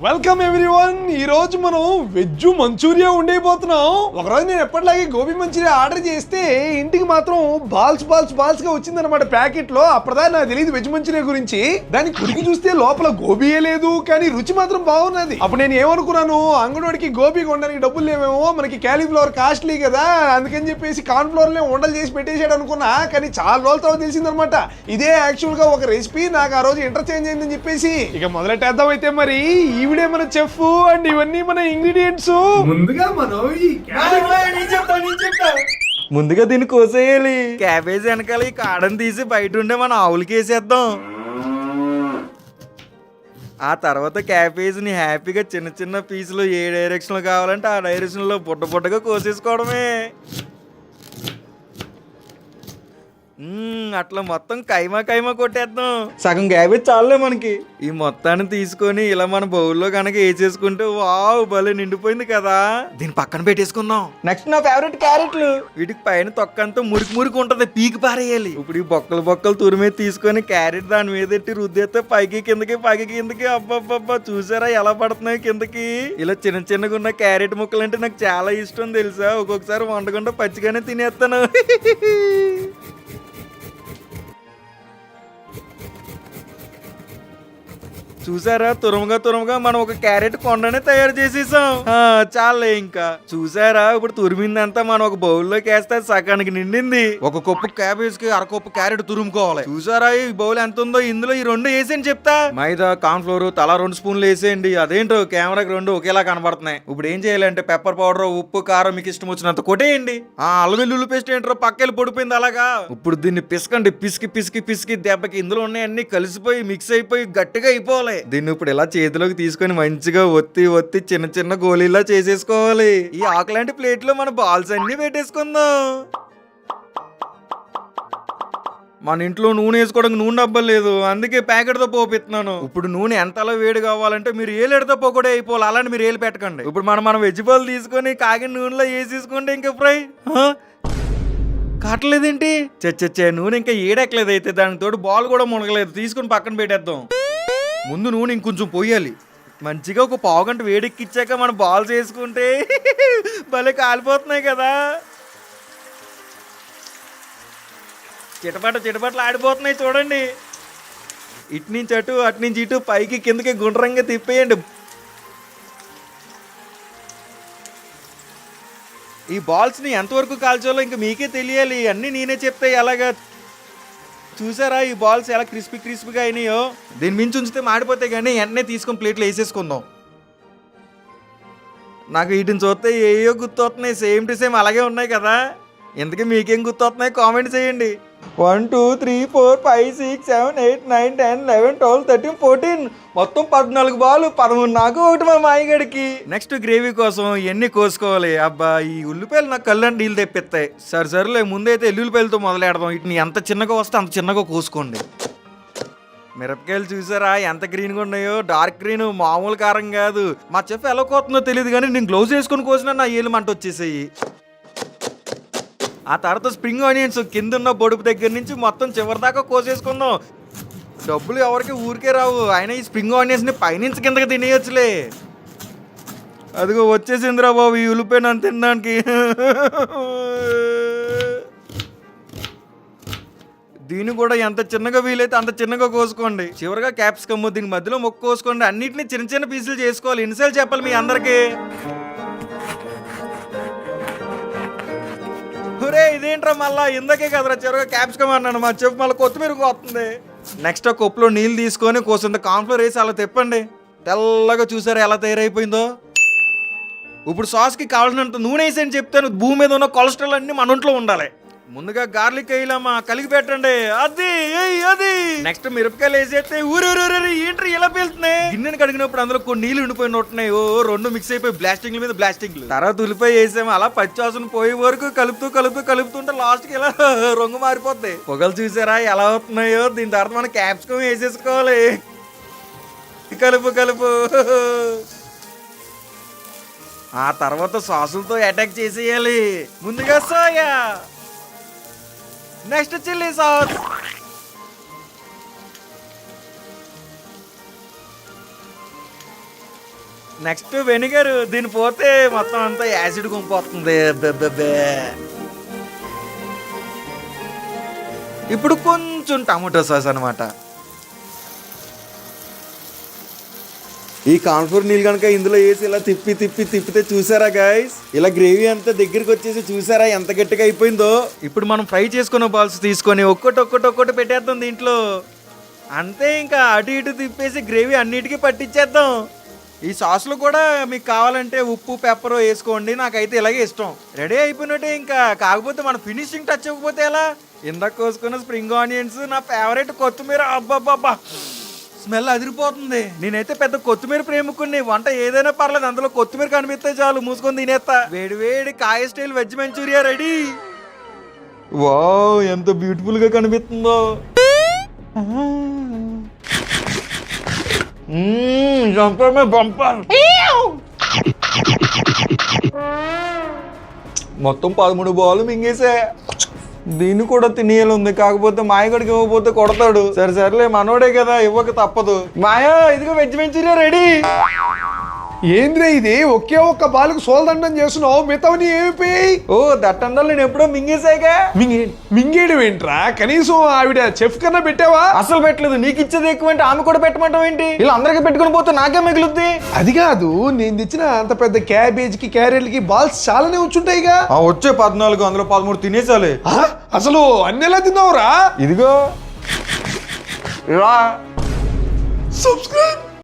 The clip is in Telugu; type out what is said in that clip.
Welcome everyone. ఈ రోజు మనం వెజ్ మంచూరియా ఉండైపోతున్నాం. ఒకరోజు నేను ఎప్పటిలాగే గోబీ మంచూరియా ఆర్డర్ చేస్తే ఇంటికి మాత్రం బాల్స్ బాల్స్ బాల్స్ గా వచ్చిందనమాట ప్యాకెట్ లో. అప్పటిదా నాకు తెలియదు వెజ్ మంచూరియా గురించి. దాన్ని కుడికి చూస్తే లోపల గోబీయే లేదు, కానీ రుచి మాత్రం బాగున్నది. అప్పుడు నేను ఏమనుకున్నాను, అంగడికి గోబీ కొనడానికి డబ్బులు లేవేమో, మనకి క్యాలీఫ్లవర్ కాస్ట్లీ కదా, అందుకని చెప్పేసి కార్న్ ఫ్లోర్ లో ఉండలు చేసి పెట్టేసాడు అనుకున్నా. కానీ చాలా రోజుల తర్వాత తెలిసిందనమాట ఇదే యాక్చువల్ గా ఒక రెసిపీ. నాకు ఆ రోజు ఇంటర్చేంజ్ అయిందని చెప్పేసి ఇక మొదలెట్టేద్దాం. అయితే మరి ఈవిడే మన చెఫ్ అండ్ ఇవన్నీ మన ఇంగ్రీడియంట్స్. ముందుగా మనం ముందుగా దీన్ని కోసేయాలి. క్యాబేజ్ వెనకాల ఈ కాడని తీసి బయట ఉండే మన ఆవులకి వేసేద్దాం. ఆ తర్వాత క్యాబేజ్ని హ్యాపీగా చిన్న చిన్న పీసులు ఏ డైరెక్షన్లో కావాలంటే ఆ డైరెక్షన్లో బుట్ట బుట్టగా కోసేసుకోవడమే. అట్లా మొత్తం కైమా కైమా కొట్టేద్దాం. సగం క్యాబేజ్ చాలే మనకి. ఈ మొత్తాన్ని తీసుకొని ఇలా మన బౌల్లో కనుక వేసేసుకుంటే వావ్ భలే నిండిపోయింది కదా. దీన్ని పక్కన పెట్టేసుకుందాం. నెక్స్ట్ నా ఫేవరెట్ క్యారెట్లు. వీటికి పైన తొక్కంతా మురికి మురికి ఉంటది, పీకి పారేయాలి. ఇప్పుడు ఈ బొక్కలు బొక్కలు తురిమేది తీసుకొని క్యారెట్ దాని మీద ఎట్టి రుద్దేస్తే పైకి కిందకి అబ్బబ్బబ్బా చూసారా ఎలా పడుతున్నాయి కిందకి. ఇలా చిన్న చిన్నగా ఉన్న క్యారెట్ ముక్కలు అంటే నాకు చాలా ఇష్టం తెలుసా. ఒక్కొక్కసారి వండకుండా పచ్చిగానే తినేస్తాను. చూసారా తురుముగా మనం ఒక క్యారెట్ కొండనే తయారు చేసేసాం. చాలే ఇంకా. చూసారా ఇప్పుడు తురిమిందంతా మనం ఒక బౌల్లోకి వేస్తే సగానికి నిండింది. ఒక కప్పు క్యాబేజ్ కి అరకప్పు క్యారెట్ తురుముకోవాలి. చూసారా ఈ బౌల్ ఎంత ఉందో. ఇందులో ఈ రెండు వేసేయండి చెప్తా. మైదా కార్న్ ఫ్లోర్ తలా 2 స్పూన్లు వేసేయండి. అదేంటో కెమెరాకి 2 ఒకేలా కనబడుతున్నాయి. ఇప్పుడు ఏం చేయాలంటే పెప్పర్ పౌడర్, ఉప్పు, కారం మీకు ఇష్టం వచ్చినంత కొట్టేయండి. అల్లం వెల్లుల్లి పేస్ట్ ఏంటో పక్కకి పడిపోయింది అలాగా. ఇప్పుడు దీన్ని పిసకండి. పిసికి దెబ్బకి ఇందులో ఉన్నాయన్నీ కలిసిపోయి మిక్స్ అయిపోయి గట్టిగా అయిపోవాలి. దీన్ని ఇప్పుడు ఇలా చేతిలోకి తీసుకొని మంచిగా ఒత్తి చిన్న చిన్న గోళీలా చేసేసుకోవాలి. ఈ ఆకులాంటి ప్లేట్ లో మన బాల్స్ అన్ని పెట్టేసుకుందాం. మన ఇంట్లో నూనె వేసుకోవడానికి నూనె డబ్బా లేదు, అందుకే ప్యాకెట్ తో పోపిస్తున్నాను. ఇప్పుడు నూనె ఎంతలా వేడి కావాలంటే మీరు ఏలేడుతో పోకూడే అయిపోవాలి. అలాంటి మీరు ఏలు పెట్టకండి. ఇప్పుడు మనం వెజిటబుల్ తీసుకొని కాగిన నూనెలో వేసేసుకుంటే ఇంకా ఫ్రై కావట్లేదేంటి. చచ్చే నూనె ఇంకా ఏడెక్కలేదు. అయితే దానితోటి బాల్ కూడా మునగలేదు. తీసుకుని పక్కన పెట్టేద్దాం. ముందు నూనె ఇంకొంచెం పోయాలి. మంచిగా ఒక పావు గంట వేడెక్కిచ్చాక మనం బాల్స్ వేసుకుంటే భలే కాలిపోతున్నాయి కదా. చిటపట్లు ఆడిపోతున్నాయి చూడండి. ఇటు నుంచి అటు అటు నుంచి ఇటు పైకి కిందకి గుండ్రంగా తిప్పేయండి. ఈ బాల్స్ని ఎంతవరకు కాల్చాలో ఇంకా మీకే తెలియాలి. అన్నీ నేనే చెప్తే ఎలాగా. చూసారా ఈ బాల్స్ ఎలా క్రిస్పీగా అయినాయో. దీని మించి ఉంచితే మాడిపోతే కానీ వెంటనే తీసుకొని ప్లేట్లో వేసేసుకుందాం. నాకు వీటిని చూస్తే ఏయో గుర్తొస్తున్నాయి. సేమ్ టు సేమ్ అలాగే ఉన్నాయి కదా. ఇంతకీ మీకేం గుర్తొస్తున్నాయి కామెంట్ చేయండి. 1 2 3 4 5 6 7 8 9 10 11 12 13 14 మొత్తం 14 బాలు. 13 నాకు, 1 మా మాయగడికి. నెక్స్ట్ గ్రేవీ కోసం ఎన్ని కోసుకోవాలి. అబ్బా ఈ ఉల్లిపాయలు నాకు కళ్ళని నీళ్ళు తెప్పిస్తాయి. సరేలే ముందైతే ఎల్లుల్లిపాయలతో మొదలెడదాం. వీటిని ఎంత చిన్నగా వస్తే అంత చిన్నగా కోసుకోండి. మిరపకాయలు చూసారా ఎంత గ్రీన్గా ఉన్నాయో. డార్క్ గ్రీన్, మామూలు కారం కాదు. మా చెఫ్ ఎలా కోతుందో తెలియదు కానీ నేను గ్లౌజ్ వేసుకొని కోసినా నా ఏళ్ళు మంట వచ్చేసాయి. ఆ తర్వాత స్ప్రింగ్ ఆనియన్స్ కింద ఉన్న బొడుపు దగ్గర నుంచి మొత్తం చివరి దాకా కోసేసుకుందాం. డబ్బులు ఎవరికి ఊరికే రావు. అయినా ఈ స్ప్రింగ్ ఆనియన్స్ని పైనుంచి కిందకి తినేయచ్చులే. అదిగో వచ్చేసిందిరా బాబు ఈ ఉల్లిపాయ నన్ను తినడానికి. దీన్ని కూడా ఎంత చిన్నగా వీలైతే అంత చిన్నగా కోసుకోండి. చివరిగా క్యాప్సికమ్ దీని మధ్యలో మొక్క కోసుకోండి. అన్నిటిని చిన్న చిన్న పీసులు చేసుకోవాలి. ఎన్నిసార్లు చెప్పాలి మీ అందరికీ. ఇదేంట్రా మళ్ళా ఇందకే కదరా చివరిగా క్యాప్సికమ్ అన్నాను. మా చెప్పు మళ్ళీ కొత్తిమీర వస్తుంది. నెక్స్ట్ ఆ కప్పులో నీళ్ళు తీసుకొని కోసంత కార్న్ఫ్లోర్ వేసి అలా తిప్పండి. తెల్లగా చూసారా ఎలా తయారైపోయిందో. ఇప్పుడు సాస్కి కావాల్సినంత నూనె వేసి చెప్తాను. భూమి మీద ఉన్న కొలెస్ట్రాల్ అన్ని మన ఒంట్లో ఉండాలి. ముందుగా గార్లిక్ వేయాలమ్మా, కలిగి పెట్టండి. అది నెక్స్ట్ మిరపకాయలు వేసేస్తే ఊరు ఏంటి ఇలా పేలుతున్నాయి. గిన్నెని కడిగినప్పుడు అందులో కొన్ని నీళ్ళు ఉండిపోయిన ఉంటున్నాయి. 2 మిక్స్ అయిపోయి బ్లాస్టింగ్ మీద బ్లాస్టింగ్. తర్వాత ఉల్లిపాయ వేసాము. అలా పచ్చివాసన పోయే వరకు కలుపుతుంటే లాస్ట్ కి ఇలా రంగు మారిపోద్ది. పొగలు చూసారా ఎలా అవుతున్నాయో. దీని తర్వాత మనం క్యాప్సికమ్ వేసేసుకోవాలి. కలుపు. ఆ తర్వాత సాసులతో అటాక్ చేసేయాలి. ముందుగా soya, next chilli sauce, next vinegar, దీని పోతే మొత్తం అంతా యాసిడ్ గుంపొస్తుంది. ఇప్పుడు కొంచెం టమాటో సాస్ అనమాట. ఈ కాన్ఫ్లోర్ నీళ్ళు కనుక ఇందులో వేసి ఇలా తిప్పితే చూసారా గైస్, ఇలా గ్రేవీ అంతా దగ్గరికి వచ్చేసి చూసారా ఎంత గట్టిగా అయిపోయిందో. ఇప్పుడు మనం ఫ్రై చేసుకున్న బాల్స్ తీసుకొని ఒక్కటి పెట్టేద్దాం దీంట్లో. అంతే, ఇంకా అటు ఇటు తిప్పేసి గ్రేవీ అన్నిటికీ పట్టించేద్దాం. ఈ సాస్లో కూడా మీకు కావాలంటే ఉప్పు పెప్పర్ వేసుకోండి, నాకైతే ఇలాగే ఇష్టం. రెడీ అయిపోయినట్టే ఇంకా. కాకపోతే మన ఫినిషింగ్ టచ్ ఇవ్వకపోతే ఎలా? ఇందాక కోసుకున్న స్ప్రింగ్ ఆనియన్స్, నా ఫేవరెట్ కొత్తిమీర. అబ్బాబ్బా, స్మెల్ అదిరిపోతుంది. నేనైతే పెద్ద కొత్తిమీర ప్రేమికుని. వంట ఏదైనా పర్లేదు, అందులో కొత్తిమీర కనిపిస్తే చాలు మూసుకొని తినేస్తా. వేడి కాయ style veg Manchurian ready. Wow, ఎంత బ్యూటిఫుల్ గా కనిపిస్తుందో. మొత్తం 13 బాల్ మింగేసా. దీన్ని కూడా తినేయాలి ఉంది, కాకపోతే మాయగడికి ఇవ్వకపోతే కొడతాడు. సరేలే, మనోడే కదా, ఇవ్వక తప్పదు. మాయా, ఇదిగో వెజ్ మంచూరియా రెడీ. ఏంద్రే ఇది, ఒకే ఒక్క బాలుకు సోల్దండం చేస్తున్నావు, మిగతావని ఏమైపోయాయి? ఓ దట్టండాలు నేను ఎప్పుడో మింగేసాగా. మింగేయడం ఏంట్రా? కనీసం ఆవిడ చెఫ్ కన్నా పెట్టావా? అసలు పెట్టలేదు. నీకు ఇచ్చేది ఎక్కువ అంటే ఆమె కూడా పెట్టమంటావు ఏంటి? ఇలా అందరికీ పెట్టుకుని పోతే నాకే మిగులుద్ది. అది కాదు, నేను తెచ్చిన అంత పెద్ద క్యాబేజ్ కి క్యారెట్ కి బాల్స్ చాలానే వచ్చుంటాయిగా. వచ్చే 14, అందులో 13 తినేసాలి. అసలు అన్ని ఎలా తిన్నావురా? ఇదిగో సబ్స్క్రైబ్